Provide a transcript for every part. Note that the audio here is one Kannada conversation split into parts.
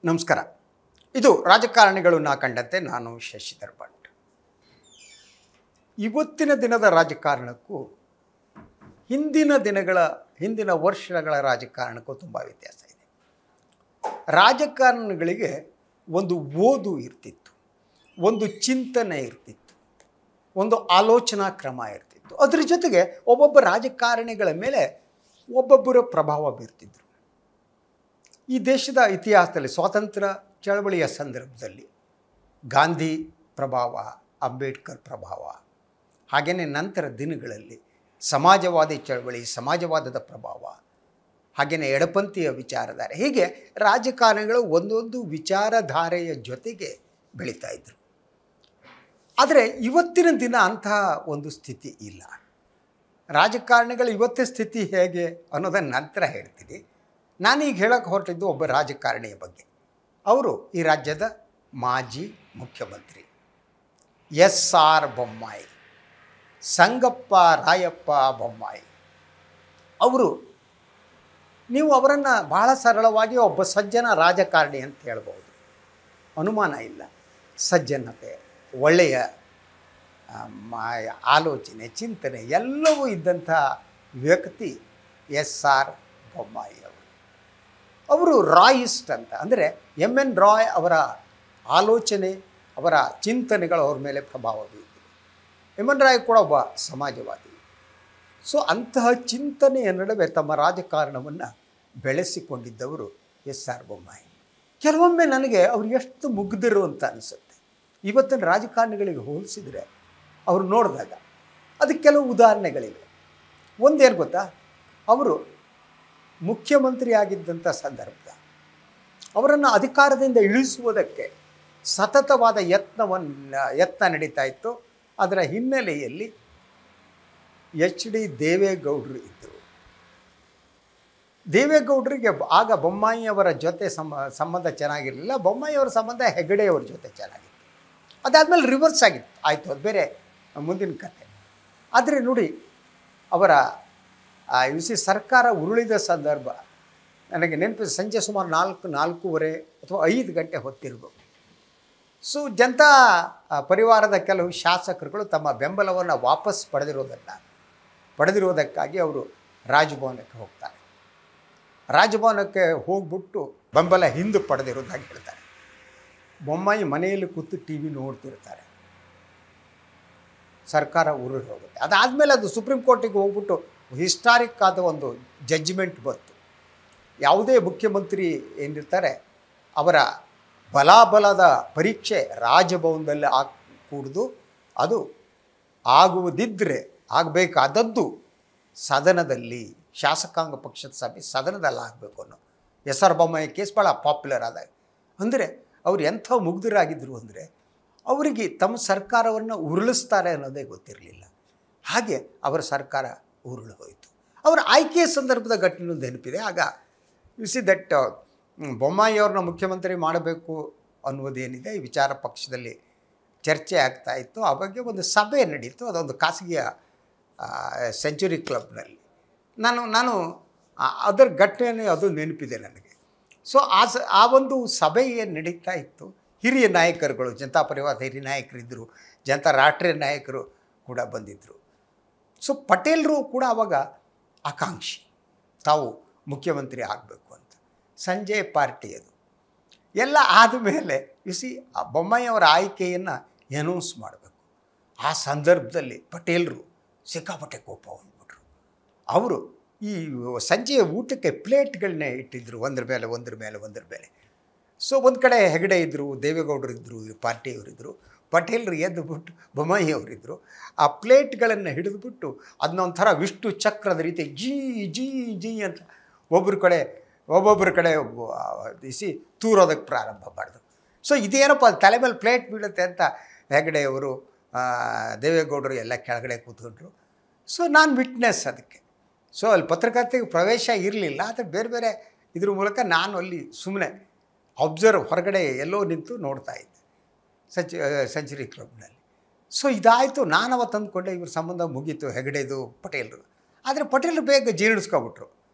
ನಮಸ್ಕಾರ. ಇದು ರಾಜಕಾರಣಿಗಳನ್ನ ಕಂಡಂತೆ ನಾನು ಶಶಿಧರ್ ಭಟ್. ಇವತ್ತಿನ ದಿನದ ರಾಜಕಾರಣಕ್ಕೂ ಹಿಂದಿನ ವರ್ಷಗಳ ರಾಜಕಾರಣಕ್ಕೂ ತುಂಬ ವ್ಯತ್ಯಾಸ ಇದೆ. ರಾಜಕಾರಣಿಗಳಿಗೆ ಒಂದು ಓದು ಇರ್ತಿತ್ತು, ಒಂದು ಚಿಂತನೆ ಇರ್ತಿತ್ತು, ಒಂದು ಆಲೋಚನಾ ಕ್ರಮ ಇರ್ತಿತ್ತು. ಅದ್ರ ಜೊತೆಗೆ ಒಬ್ಬೊಬ್ಬ ರಾಜಕಾರಣಿಗಳ ಮೇಲೆ ಒಬ್ಬೊಬ್ಬರ ಪ್ರಭಾವ ಬೀರ್ತಿದ್ರು. ಈ ದೇಶದ ಇತಿಹಾಸದಲ್ಲಿ ಸ್ವಾತಂತ್ರ್ಯ ಚಳವಳಿಯ ಸಂದರ್ಭದಲ್ಲಿ ಗಾಂಧಿ ಪ್ರಭಾವ, ಅಂಬೇಡ್ಕರ್ ಪ್ರಭಾವ, ಹಾಗೆಯೇ ನಂತರ ದಿನಗಳಲ್ಲಿ ಸಮಾಜವಾದಿ ಚಳವಳಿ, ಸಮಾಜವಾದದ ಪ್ರಭಾವ, ಹಾಗೆಯೇ ಎಡಪಂಥೀಯ ವಿಚಾರಧಾರೆ, ಹೀಗೆ ರಾಜಕಾರಣಿಗಳು ಒಂದೊಂದು ವಿಚಾರಧಾರೆಯ ಜೊತೆಗೆ ಬೆಳೀತಾ ಇದ್ದರು. ಆದರೆ ಇವತ್ತಿನ ದಿನ ಅಂತಹ ಒಂದು ಸ್ಥಿತಿ ಇಲ್ಲ. ರಾಜಕಾರಣಿಗಳು ಇವತ್ತಿನ ಸ್ಥಿತಿ ಹೇಗೆ ಅನ್ನೋದನ್ನು ನಂತರ ಹೇಳ್ತೀನಿ. ನಾನೀಗ ಹೇಳಕ್ಕೆ ಹೊರಟಿದ್ದು ಒಬ್ಬ ರಾಜಕಾರಣಿಯ ಬಗ್ಗೆ. ಅವರು ಈ ರಾಜ್ಯದ ಮಾಜಿ ಮುಖ್ಯಮಂತ್ರಿ ಎಸ್.ಆರ್. ಬೊಮ್ಮಾಯಿ, ಸಂಗಪ್ಪ ರಾಯಪ್ಪ ಬೊಮ್ಮಾಯಿ. ನೀವು ಅವರನ್ನು ಬಹಳ ಸರಳವಾಗಿ ಒಬ್ಬ ಸಜ್ಜನ ರಾಜಕಾರಣಿ ಅಂತ ಹೇಳ್ಬೋದು, ಅನುಮಾನ ಇಲ್ಲ. ಸಜ್ಜನತೆ, ಒಳ್ಳೆಯ ಆಲೋಚನೆ, ಚಿಂತನೆ ಎಲ್ಲವೂ ಇದ್ದಂಥ ವ್ಯಕ್ತಿ ಎಸ್.ಆರ್. ಬೊಮ್ಮಾಯಿ ಅವರು ರಾಯಿಸ್ಟ್ ಅಂತ, ಅಂದರೆ ಎನ್ ರಾಯ್ ಅವರ ಆಲೋಚನೆ, ಅವರ ಚಿಂತನೆಗಳು ಅವ್ರ ಮೇಲೆ ಪ್ರಭಾವ ಬೀರಿದೆ. ಎನ್ ರಾಯ್ ಕೂಡ ಒಬ್ಬ ಸಮಾಜವಾದಿ. ಸೊ ಅಂತಹ ಚಿಂತನೆಯ ನಡುವೆ ತಮ್ಮ ರಾಜಕಾರಣವನ್ನು ಬೆಳೆಸಿಕೊಂಡಿದ್ದವರು ಎಸ್.ಆರ್. ಬೊಮ್ಮಾಯಿ. ಕೆಲವೊಮ್ಮೆ ನನಗೆ ಅವರು ಎಷ್ಟು ಮುಗ್ಧರು ಅಂತ ಅನಿಸುತ್ತೆ. ಇವತ್ತಿನ ರಾಜಕಾರಣಿಗಳಿಗೆ ಹೋಲಿಸಿದರೆ ಅವರು ನೋಡಿದಾಗ ಅದಕ್ಕೆ ಕೆಲವು ಉದಾಹರಣೆಗಳಿವೆ. ಒಂದೇನು ಗೊತ್ತಾ, ಅವರು ಮುಖ್ಯಮಂತ್ರಿ ಆಗಿದ್ದಂಥ ಸಂದರ್ಭ ಅವರನ್ನು ಅಧಿಕಾರದಿಂದ ಇಳಿಸುವುದಕ್ಕೆ ಸತತವಾದ ಯತ್ನ ನಡೀತಾ ಇತ್ತು. ಅದರ ಹಿನ್ನೆಲೆಯಲ್ಲಿ ಎಚ್.ಡಿ. ದೇವೇಗೌಡರು ಇದ್ದರು. ದೇವೇಗೌಡರಿಗೆ ಆಗ ಬೊಮ್ಮಾಯಿಯವರ ಜೊತೆ ಸಂಬಂಧ ಚೆನ್ನಾಗಿರಲಿಲ್ಲ. ಬೊಮ್ಮಾಯಿಯವರ ಸಂಬಂಧ ಹೆಗಡೆಯವರ ಜೊತೆ ಚೆನ್ನಾಗಿತ್ತು. ಅದಾದಮೇಲೆ ರಿವರ್ಸ್ ಆಯಿತು, ಅದು ಬೇರೆ ಮುಂದಿನ ಕಥೆ. ಆದರೆ ನೋಡಿ, ಅವರ ಸರ್ಕಾರ ಉರುಳಿದ ಸಂದರ್ಭ ನನಗೆ ನೆನಪಿದೆ. ಸಂಜೆ ಸುಮಾರು 4:30 ಅಥವಾ 5 ಗಂಟೆ ಹೊತ್ತಿರಬೇಕು. ಸೊ ಜನತಾ ಪರಿವಾರದ ಕೆಲವು ಶಾಸಕರುಗಳು ತಮ್ಮ ಬೆಂಬಲವನ್ನು ವಾಪಸ್ ಪಡೆದಿರುವುದಕ್ಕಾಗಿ ಅವರು ರಾಜಭವನಕ್ಕೆ ಹೋಗ್ತಾರೆ. ರಾಜಭವನಕ್ಕೆ ಹೋಗ್ಬಿಟ್ಟು ಬೆಂಬಲ ಹಿಂದೆ ಪಡೆದಿರೋದಾಗಿ ಹೇಳ್ತಾರೆ. ಬೊಮ್ಮಾಯಿ ಮನೆಯಲ್ಲಿ ಕೂತು ಟಿ ವಿ ನೋಡ್ತಿರ್ತಾರೆ. ಸರ್ಕಾರ ಉರುಳಿ ಹೋಗುತ್ತೆ. ಅದಾದಮೇಲೆ ಅದು ಸುಪ್ರೀಂ ಕೋರ್ಟಿಗೆ ಹೋಗ್ಬಿಟ್ಟು ಹಿಸ್ಟಾರಿಕ್ ಆದ ಒಂದು ಜಡ್ಜ್ಮೆಂಟ್ ಬಂತು. ಯಾವುದೇ ಮುಖ್ಯಮಂತ್ರಿ ಏನಿರ್ತಾರೆ ಅವರ ಬಲಾಬಲದ ಪರೀಕ್ಷೆ ರಾಜಭವನದಲ್ಲಿ ಕೂಡುದು, ಅದು ಆಗುವುದಿದ್ದರೆ ಆಗಬೇಕಾದದ್ದು ಸದನದಲ್ಲಿ, ಶಾಸಕಾಂಗ ಪಕ್ಷದ ಸಭೆ ಸದನದಲ್ಲಿ ಆಗಬೇಕು ಅನ್ನೋ ಎಸ್.ಆರ್. ಬೊಮ್ಮಾಯಿ ಕೇಸ್ ಭಾಳ ಪಾಪ್ಯುಲರ್ ಆದಾಗ. ಅಂದರೆ ಅವ್ರು ಎಂಥ ಮುಗ್ಧರಾಗಿದ್ದರು ಅಂದರೆ ಅವರಿಗೆ ತಮ್ಮ ಸರ್ಕಾರವನ್ನು ಉರುಳಿಸ್ತಾರೆ ಅನ್ನೋದೇ ಗೊತ್ತಿರಲಿಲ್ಲ. ಹಾಗೆ ಅವರ ಸರ್ಕಾರ ಉರುಳು ಹೋಯಿತು. ಅವರ ಆಯ್ಕೆಯ ಸಂದರ್ಭದ ಘಟನೆ ನೆನಪಿದೆ. ಆಗ ದಟ್ ಬೊಮ್ಮಾಯಿಯವ್ರನ್ನ ಮುಖ್ಯಮಂತ್ರಿ ಮಾಡಬೇಕು ಅನ್ನುವುದೇನಿದೆ ಈ ವಿಚಾರ ಪಕ್ಷದಲ್ಲಿ ಚರ್ಚೆ ಆಗ್ತಾ ಇತ್ತು. ಆ ಬಗ್ಗೆ ಒಂದು ಸಭೆ ನಡೀತು. ಅದೊಂದು ಖಾಸಗಿಯ ಸೆಂಚುರಿ ಕ್ಲಬ್ನಲ್ಲಿ. ನಾನು ಅದರ ಘಟನೆ ಅದು ನೆನಪಿದೆ ನನಗೆ. ಸೊ ಆ ಒಂದು ಸಭೆ ಏನು ನಡೀತಾ ಇತ್ತು, ಹಿರಿಯ ನಾಯಕರುಗಳು, ಜನತಾ ಪರಿವಾರದ ಹಿರಿಯ ನಾಯಕರಿದ್ದರು, ಜನತಾ ರಾಷ್ಟ್ರೀಯ ನಾಯಕರು ಕೂಡ ಬಂದಿದ್ದರು. ಸೊ ಪಟೇಲರು ಕೂಡ ಆವಾಗ ಆಕಾಂಕ್ಷಿ, ತಾವು ಮುಖ್ಯಮಂತ್ರಿ ಆಗಬೇಕು ಅಂತ. ಸಂಜೆ ಪಾರ್ಟಿ ಅದು ಎಲ್ಲ ಆದಮೇಲೆ ಬೊಮ್ಮಾಯಿಯವರ ಆಯ್ಕೆಯನ್ನು ಅನೌನ್ಸ್ ಮಾಡಬೇಕು. ಆ ಸಂದರ್ಭದಲ್ಲಿ ಪಟೇಲರು ಸಿಕ್ಕಾಪಟ್ಟೆ ಕೋಪ ಹೊಂದ್ಬಿಟ್ರು. ಅವರು ಈ ಸಂಜೆಯ ಊಟಕ್ಕೆ ಪ್ಲೇಟ್ಗಳನ್ನೇ ಇಟ್ಟಿದ್ದರು, ಒಂದ್ರ ಮೇಲೆ. ಸೊ ಒಂದು ಕಡೆ ಹೆಗಡೆ ಇದ್ದರು, ದೇವೇಗೌಡರು ಇದ್ದರು, ಪಾರ್ಟಿಯವರಿದ್ದರು, ಪಟೇಲರು ಎದ್ದುಬಿಟ್ಟು ಬೊಮ್ಮಾಯಿಯವರಿದ್ದರು. ಆ ಪ್ಲೇಟ್ಗಳನ್ನು ಹಿಡಿದುಬಿಟ್ಟು ಅದನ್ನೊಂಥರ ವಿಷ್ಣು ಚಕ್ರದ ರೀತಿ ಜೀ ಅಂತ ಒಬ್ಬೊಬ್ಬರ ಕಡೆ ತೂರೋದಕ್ಕೆ ಪ್ರಾರಂಭ ಮಾಡಿದ್ರು. ಸೊ ಇದೇನಪ್ಪ ತಲೆ ಮೇಲೆ ಪ್ಲೇಟ್ ಬೀಳುತ್ತೆ ಅಂತ ಹೆಗಡೆಯವರು, ದೇವೇಗೌಡರು ಎಲ್ಲ ಕೆಳಗಡೆ ಕೂತ್ಕೊಂಡ್ರು. ಸೊ ನಾನು ವಿಟ್ನೆಸ್ ಅದಕ್ಕೆ. ಸೊ ಅಲ್ಲಿ ಪತ್ರಕರ್ತೆಗೆ ಪ್ರವೇಶ ಇರಲಿಲ್ಲ. ಆದರೆ ಬೇರೆ ಇದ್ರ ಮೂಲಕ ನಾನು ಅಲ್ಲಿ ಸುಮ್ಮನೆ ಅಬ್ಸರ್ವ್ ಹೊರಗಡೆ ಎಲ್ಲೋ ನಿಂತು ನೋಡ್ತಾ ಇದ್ದೆ ಸೆಂಚುರಿ ಕ್ಲಬ್ನಲ್ಲಿ. ಸೊ ಇದಾಯಿತು. ನಾನು ಅವತ್ತು ಅಂದ್ಕೊಂಡೆ ಇವ್ರ ಸಂಬಂಧ ಮುಗೀತು, ಹೆಗಡೆದು ಪಟೇಲರು. ಆದರೆ ಪಟೇಲರು ಬೇಗ ಜೀರ್ಣಿಸ್ಕೊಬಿಟ್ರು.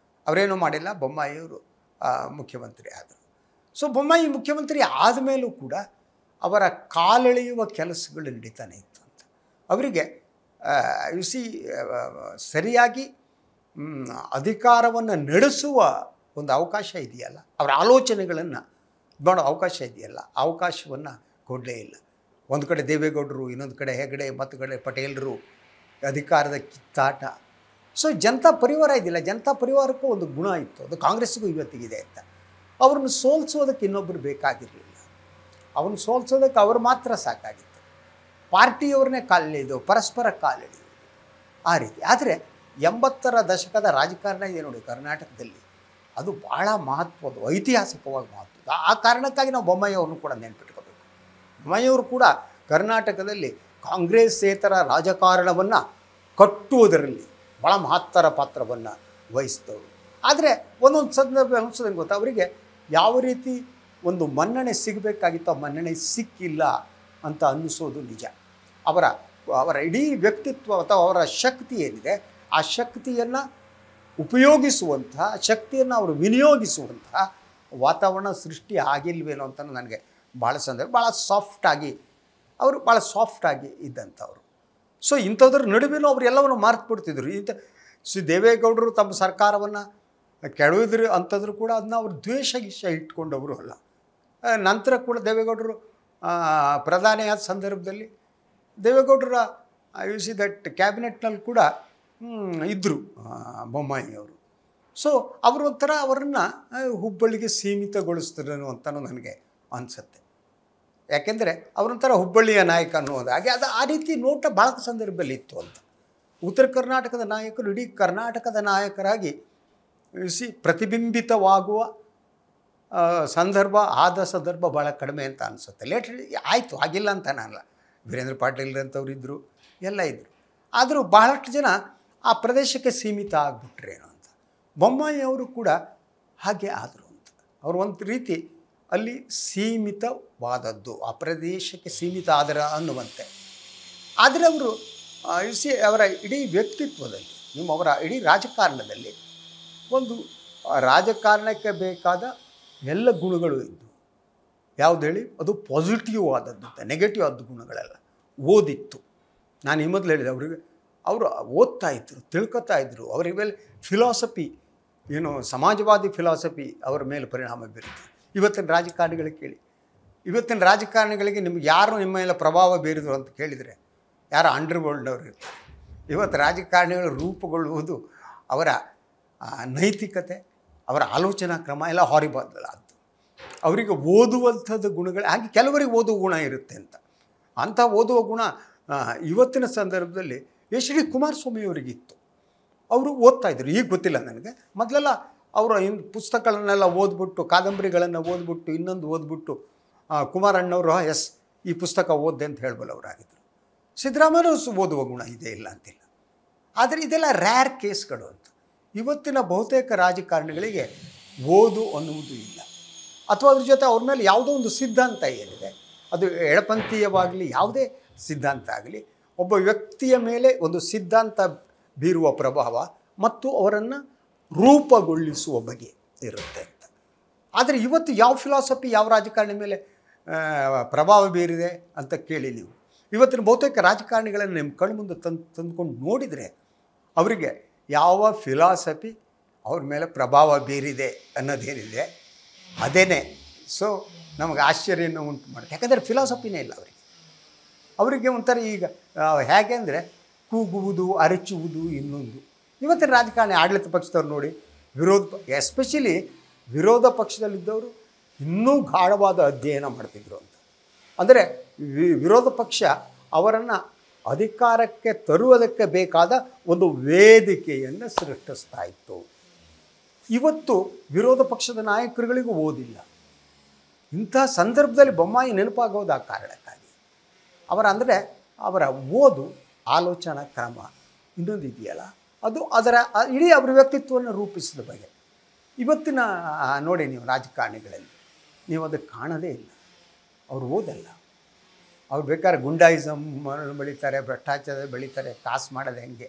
ಅವರೇನೂ ಮಾಡಿಲ್ಲ, ಬೊಮ್ಮಾಯಿಯವರು ಮುಖ್ಯಮಂತ್ರಿ ಆದರು. ಸೊ ಬೊಮ್ಮಾಯಿ ಮುಖ್ಯಮಂತ್ರಿ ಆದಮೇಲೂ ಕೂಡ ಅವರ ಕಾಲೆಳೆಯುವ ಕೆಲಸಗಳು ನಡೀತಾನೆ ಇತ್ತು ಅಂತ. ಅವರಿಗೆ ಸಿ ಸರಿಯಾಗಿ ಅಧಿಕಾರವನ್ನು ನಡೆಸುವ ಒಂದು ಅವಕಾಶ ಇದೆಯಲ್ಲ, ಅವರ ಆಲೋಚನೆಗಳನ್ನು ಮಾಡೋ ಅವಕಾಶ ಇದೆಯಲ್ಲ, ಅವಕಾಶವನ್ನು ಕೊಡಲೇ ಇಲ್ಲ. ಒಂದು ಕಡೆ ದೇವೇಗೌಡರು, ಇನ್ನೊಂದು ಕಡೆ ಹೆಗಡೆ, ಮತ್ತೊಂದು ಕಡೆ ಪಟೇಲರು, ಅಧಿಕಾರದ ಕಿತ್ತಾಟ. ಸೊ ಜನತಾ ಪರಿವಾರ ಇದೆಯಲ್ಲ, ಜನತಾ ಪರಿವಾರಕ್ಕೂ ಒಂದು ಗುಣ ಇತ್ತು, ಅದು ಕಾಂಗ್ರೆಸ್ಸಿಗೂ ಇವತ್ತಿಗಿದೆ ಅಂತ. ಅವ್ರನ್ನ ಸೋಲಿಸೋದಕ್ಕೆ ಇನ್ನೊಬ್ಬರು ಬೇಕಾಗಿರಲಿಲ್ಲ, ಅವ್ರನ್ನ ಸೋಲಿಸೋದಕ್ಕೆ ಅವರು ಮಾತ್ರ ಸಾಕಾಗಿತ್ತು. ಪಾರ್ಟಿಯವ್ರನ್ನೇ ಕಾಲೆಳೆಯೋದು, ಪರಸ್ಪರ ಕಾಲೆಳೆಯೋದು ಆ ರೀತಿ. ಆದರೆ 80ರ ದಶಕದ ರಾಜಕಾರಣ ಇದೆ ನೋಡಿ ಕರ್ನಾಟಕದಲ್ಲಿ, ಅದು ಭಾಳ ಮಹತ್ವದ್ದು, ಐತಿಹಾಸಿಕವಾಗಿ ಮಹತ್ವದ್ದು. ಆ ಕಾರಣಕ್ಕಾಗಿ ನಾವು ಬೊಮ್ಮಾಯಿ ಅವ್ರನ್ನೂ ಕೂಡ ನೆನ್ಪಿಟ್ಕೋಬೇಕು. ಬೊಮ್ಮಾಯಿಯವರು ಕೂಡ ಕರ್ನಾಟಕದಲ್ಲಿ ಕಾಂಗ್ರೆಸ್ಸೇತರ ರಾಜಕಾರಣವನ್ನು ಕಟ್ಟುವುದರಲ್ಲಿ ಭಾಳ ಮಹತ್ತರ ಪಾತ್ರವನ್ನು ವಹಿಸಿದವರು. ಆದರೆ ಒಂದೊಂದು ಸಂದರ್ಭ ಅನಿಸೋದಂಗೆ ಗೊತ್ತಾ, ಅವರಿಗೆ ಯಾವ ರೀತಿ ಒಂದು ಮನ್ನಣೆ ಸಿಗಬೇಕಾಗಿತ್ತು ಆ ಮನ್ನಣೆ ಸಿಕ್ಕಿಲ್ಲ ಅಂತ ಅನ್ನಿಸೋದು ನಿಜ. ಅವರ ಇಡೀ ವ್ಯಕ್ತಿತ್ವ ಅಥವಾ ಅವರ ಶಕ್ತಿ ಏನಿದೆ ಆ ಶಕ್ತಿಯನ್ನು ಉಪಯೋಗಿಸುವಂತಹ, ಶಕ್ತಿಯನ್ನು ಅವರು ವಿನಿಯೋಗಿಸುವಂತಹ ವಾತಾವರಣ ಸೃಷ್ಟಿ ಆಗಿಲ್ವೇನೋ ಅಂತ ನನಗೆ ಭಾಳ ಸಂದರ್ಭ. ಭಾಳ ಸಾಫ್ಟಾಗಿ ಇದ್ದಂಥವ್ರು. ಸೊ ಇಂಥದ್ರ ನಡುವೆನೂ ಅವರು ಎಲ್ಲವನ್ನು ಮರೆತುಬಿಡ್ತಿದ್ರು. ದೇವೇಗೌಡರು ತಮ್ಮ ಸರ್ಕಾರವನ್ನು ಕೆಡವಿದ್ರು ಅಂಥದ್ರು ಕೂಡ ಅದನ್ನ ಅವರು ದ್ವೇಷ ಇಟ್ಕೊಂಡವರು ಅಲ್ಲ. ನಂತರ ಕೂಡ ದೇವೇಗೌಡರು ಪ್ರಧಾನಿಯಾದ ಸಂದರ್ಭದಲ್ಲಿ ದೇವೇಗೌಡರ ದಟ್ ಕ್ಯಾಬಿನೆಟ್ನಲ್ಲಿ ಕೂಡ ಇದ್ದರು ಬೊಮ್ಮಾಯಿಯವರು. ಸೊ ಅವರು ಒಂಥರ ಅವರನ್ನು ಹುಬ್ಬಳ್ಳಿಗೆ ಸೀಮಿತಗೊಳಿಸಿದ್ರು ಅಂತಲೂ ನನಗೆ ಅನಿಸುತ್ತೆ. ಯಾಕೆಂದರೆ ಅವರೊಂಥರ ಹುಬ್ಬಳ್ಳಿಯ ನಾಯಕ ಅನ್ನೋದು ಹಾಗೆ ಅದು ಆ ರೀತಿ ನೋಟ ಭಾಳ ಸಂದರ್ಭದಲ್ಲಿ ಇತ್ತು ಅಂತ. ಉತ್ತರ ಕರ್ನಾಟಕದ ನಾಯಕರು ಇಡೀ ಕರ್ನಾಟಕದ ನಾಯಕರಾಗಿ ಪ್ರತಿಬಿಂಬಿತವಾಗುವ ಆದ ಸಂದರ್ಭ ಭಾಳ ಕಡಿಮೆ ಅಂತ ಅನಿಸುತ್ತೆ. ಲೇಟರ್ ಆಯಿತು, ಆಗಿಲ್ಲ ಅಂತ ನಾನಲ್ಲ, ವೀರೇಂದ್ರ ಪಾಟೀಲ್ ಅಂತವ್ರು ಇದ್ದರು, ಎಲ್ಲ ಇದ್ದರು. ಆದರೂ ಬಹಳಷ್ಟು ಜನ ಆ ಪ್ರದೇಶಕ್ಕೆ ಸೀಮಿತ ಆಗಿಬಿಟ್ರೇನೋ ಅಂತ. ಬೊಮ್ಮಾಯಿ ಅವರು ಕೂಡ ಹಾಗೆ ಆದರು ಅಂತ. ಅವರು ಒಂದು ರೀತಿ ಅಲ್ಲಿ ಸೀಮಿತವಾದದ್ದು, ಆ ಪ್ರದೇಶಕ್ಕೆ ಸೀಮಿತ ಆದರ ಅನ್ನುವಂತೆ. ಆದರೆ ಅವರು ಅವರ ಇಡೀ ವ್ಯಕ್ತಿತ್ವದಲ್ಲಿ, ಅವರ ಇಡೀ ರಾಜಕಾರಣದಲ್ಲಿ ಒಂದು ರಾಜಕಾರಣಕ್ಕೆ ಬೇಕಾದ ಎಲ್ಲ ಗುಣಗಳು ಇದ್ದವು. ಯಾವುದು ಹೇಳಿ, ಅದು ಪಾಸಿಟಿವ್ ಆದದ್ದು, ನೆಗೆಟಿವ್ ಆದ ಗುಣಗಳೆಲ್ಲ ಓದಿತ್ತು. ನಾನು ಈ ಮೊದಲು ಹೇಳಿದೆ, ಅವರು ಓದ್ತಾ ಇದ್ದರು, ತಿಳ್ಕೊತಾ ಇದ್ದರು. ಅವರ ಮೇಲೆ ಫಿಲಾಸಫಿ ಸಮಾಜವಾದಿ ಫಿಲಾಸಫಿ ಅವರ ಮೇಲೆ ಪರಿಣಾಮ ಬೀರುತ್ತೆ. ಇವತ್ತಿನ ರಾಜಕಾರಣಿಗಳಿಗೆ ಕೇಳಿ, ಇವತ್ತಿನ ರಾಜಕಾರಣಿಗಳಿಗೆ ನಿಮ್ಗೆ ಯಾರು ನಿಮ್ಮ ಮೇಲೆ ಪ್ರಭಾವ ಬೀರಿದ್ರು ಅಂತ ಕೇಳಿದರೆ ಯಾರು ಅಂಡರ್ವರ್ಲ್ಡ್ನವ್ರು ಇರ್ತಾರೆ. ಇವತ್ತು ರಾಜಕಾರಣಿಗಳು ರೂಪುಗೊಳ್ಳುವುದು ಅವರ ನೈತಿಕತೆ, ಅವರ ಆಲೋಚನಾ ಕ್ರಮ ಎಲ್ಲ ಹಾರಿಬಲ್ ಆದ್ದು. ಅವರಿಗೆ ಓದುವಂಥದ್ದು ಗುಣಗಳು, ಹಾಗೆ ಕೆಲವರಿಗೆ ಓದುವ ಗುಣ ಇರುತ್ತೆ ಅಂತ. ಅಂಥ ಓದುವ ಗುಣ ಇವತ್ತಿನ ಸಂದರ್ಭದಲ್ಲಿ ಎಚ್ ಡಿ ಕುಮಾರಸ್ವಾಮಿಯವರಿಗಿತ್ತು. ಅವರು ಓದ್ತಾಯಿದ್ರು, ಈಗ ಗೊತ್ತಿಲ್ಲ ನನಗೆ. ಮೊದಲೆಲ್ಲ ಅವರು ಪುಸ್ತಕಗಳನ್ನೆಲ್ಲ ಓದ್ಬಿಟ್ಟು, ಕಾದಂಬರಿಗಳನ್ನು ಓದ್ಬಿಟ್ಟು, ಇನ್ನೊಂದು ಓದ್ಬಿಟ್ಟು ಕುಮಾರಣ್ಣವರು ಈ ಪುಸ್ತಕ ಓದ್ದೆ ಅಂತ ಹೇಳಬಲ್ಲವರಾಗಿದ್ದರು. ಸಿದ್ದರಾಮಯ್ಯನವರು ಓದುವ ಗುಣ ಇದೆ, ಇಲ್ಲ ಅಂತಿಲ್ಲ. ಆದರೆ ಇದೆಲ್ಲ ರ್ಯಾರ್ ಕೇಸ್ಗಳು ಅಂತ. ಇವತ್ತಿನ ಬಹುತೇಕ ರಾಜಕಾರಣಿಗಳಿಗೆ ಓದು ಅನ್ನುವುದು ಇಲ್ಲ, ಅಥವಾ ಅದ್ರ ಜೊತೆ ಅವ್ರ ಮೇಲೆ ಯಾವುದೋ ಒಂದು ಸಿದ್ಧಾಂತ ಏನಿದೆ, ಅದು ಎಡಪಂಥೀಯವಾಗಲಿ ಯಾವುದೇ ಸಿದ್ಧಾಂತ ಆಗಲಿ, ಒಬ್ಬ ವ್ಯಕ್ತಿಯ ಮೇಲೆ ಒಂದು ಸಿದ್ಧಾಂತ ಬೀರುವ ಪ್ರಭಾವ ಮತ್ತು ಅವರನ್ನು ರೂಪುಗೊಳಿಸುವ ಬಗೆ ಇರುತ್ತೆ ಅಂತ. ಆದರೆ ಇವತ್ತು ಯಾವ ಫಿಲಾಸಫಿ ಯಾವ ರಾಜಕಾರಣಿ ಮೇಲೆ ಪ್ರಭಾವ ಬೀರಿದೆ ಅಂತ ಕೇಳಿ ನೀವು ಇವತ್ತಿನ ಬಹುತೇಕ ರಾಜಕಾರಣಿಗಳನ್ನು ನಿಮ್ಮ ಕಣ್ಣು ಮುಂದೆ ತಂದುಕೊಂಡು ನೋಡಿದರೆ ಅವರಿಗೆ ಯಾವ ಫಿಲಾಸಫಿ ಅವ್ರ ಮೇಲೆ ಪ್ರಭಾವ ಬೀರಿದೆ ಅನ್ನೋದೇನಿದೆ ಅದೇನೇ ಸೊ ನಮಗೆ ಆಶ್ಚರ್ಯನ ಉಂಟು ಮಾಡುತ್ತೆ. ಯಾಕಂದರೆ ಫಿಲಾಸಫಿನೇ ಇಲ್ಲ ಅವರಿಗೆ ಒಂಥರ ಈಗ ಹೇಗೆ ಅಂದರೆ ಕೂಗುವುದು, ಅರಚುವುದು, ಇನ್ನೊಂದು. ಇವತ್ತಿನ ರಾಜಕಾರಣಿ ಆಡಳಿತ ಪಕ್ಷದವ್ರು ನೋಡಿ, ಎಸ್ಪೆಷಲಿ ವಿರೋಧ ಪಕ್ಷದಲ್ಲಿದ್ದವರು ಇನ್ನೂ ಗಾಢವಾದ ಅಧ್ಯಯನ ಮಾಡ್ತಿದ್ರು ಅಂತ. ಅಂದರೆ ವಿರೋಧ ಪಕ್ಷ ಅವರನ್ನು ಅಧಿಕಾರಕ್ಕೆ ತರುವುದಕ್ಕೆ ಬೇಕಾದ ಒಂದು ವೇದಿಕೆಯನ್ನು ಸೃಷ್ಟಿಸ್ತಾ ಇತ್ತು. ಇವತ್ತು ವಿರೋಧ ಪಕ್ಷದ ನಾಯಕರುಗಳಿಗೂ ಓದಿಲ್ಲ. ಇಂಥ ಸಂದರ್ಭದಲ್ಲಿ ಬೊಮ್ಮಾಯಿ ನೆನಪಾಗೋದು ಆ ಕಾರಣಕ್ಕಾಗಿ. ಅವರ ಓದು, ಆಲೋಚನಾ ಕ್ರಮ ಇನ್ನೊಂದು ಇದೆಯಲ್ಲ, ಅದು ಇಡೀ ಅವರ ವ್ಯಕ್ತಿತ್ವವನ್ನು ರೂಪಿಸಿದ ಬಗೆ. ಇವತ್ತಿನ ನೋಡಿ ನೀವು ರಾಜಕಾರಣಿಗಳಲ್ಲಿ ನೀವು ಅದಕ್ಕೆ ಕಾಣೋದೇ ಇಲ್ಲ. ಅವರು ಓದಲ್ಲ. ಅವ್ರು ಬೇಕಾದ್ರೆ ಗುಂಡಾಯಿಸಮ್ ಬೆಳೀತಾರೆ, ಭ್ರಷ್ಟಾಚಾರ ಬೆಳೀತಾರೆ, ಕಾಸು ಮಾಡೋದು ಹೆಂಗೆ,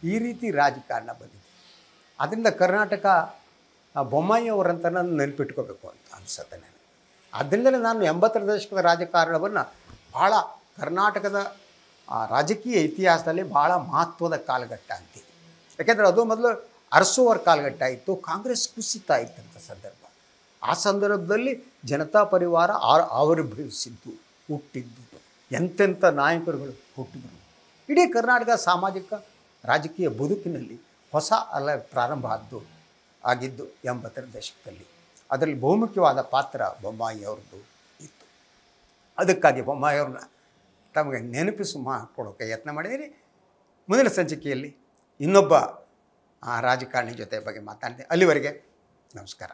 ಈ ರೀತಿ ರಾಜಕಾರಣ ಬಂದಿದೆ. ಅದರಿಂದ ಕರ್ನಾಟಕ ಬೊಮ್ಮಾಯಿ ಅವರಂತ ನಾನು ನೆನಪಿಟ್ಕೋಬೇಕು ಅಂತ ಅನಿಸುತ್ತೆ ನನಗೆ. ಅದರಿಂದಲೇ ನಾನು 80ರ ದಶಕದ ರಾಜಕಾರಣವನ್ನು ಭಾಳ ಕರ್ನಾಟಕದ ರಾಜಕೀಯ ಇತಿಹಾಸದಲ್ಲಿ ಭಾಳ ಮಹತ್ವದ ಕಾಲಘಟ್ಟ ಅಂತೀನಿ. ಯಾಕೆಂದರೆ ಅದು ಮೊದಲು ಅರಸುವರ ಕಾಲಘಟ್ಟ ಇತ್ತು, ಕಾಂಗ್ರೆಸ್ ಕುಸಿತಾ ಇದ್ದಂಥ ಸಂದರ್ಭ. ಆ ಸಂದರ್ಭದಲ್ಲಿ ಜನತಾ ಪರಿವಾರ ಆವಿರ್ಭವಿಸಿದ್ದು, ಹುಟ್ಟಿದ್ದು, ಎಂತೆಂಥ ನಾಯಕರುಗಳು ಹುಟ್ಟಿದರು. ಇಡೀ ಕರ್ನಾಟಕ ಸಾಮಾಜಿಕ ರಾಜಕೀಯ ಬದುಕಿನಲ್ಲಿ ಹೊಸ ಅಲೆ ಪ್ರಾರಂಭ ಆಗಿದ್ದು 80ರ ದಶಕದಲ್ಲಿ. ಅದರಲ್ಲಿ ಬಹುಮುಖ್ಯವಾದ ಪಾತ್ರ ಬೊಮ್ಮಾಯಿ ಅವ್ರದ್ದು ಇತ್ತು. ಅದಕ್ಕಾಗಿ ಬೊಮ್ಮಾಯಿ ಅವ್ರನ್ನ ತಮಗೆ ನೆನಪಿಸು ಮಾಡಿಕೊಡೋಕ್ಕೆ ಯತ್ನ ಮಾಡಿದ್ದೀನಿ. ಮುಂದಿನ ಸಂಚಿಕೆಯಲ್ಲಿ ಇನ್ನೊಬ್ಬ ರಾಜಕಾರಣಿ ಜೊತೆ ಬಗ್ಗೆ ಮಾತಾಡಿದೆ. ಅಲ್ಲಿವರೆಗೆ ನಮಸ್ಕಾರ.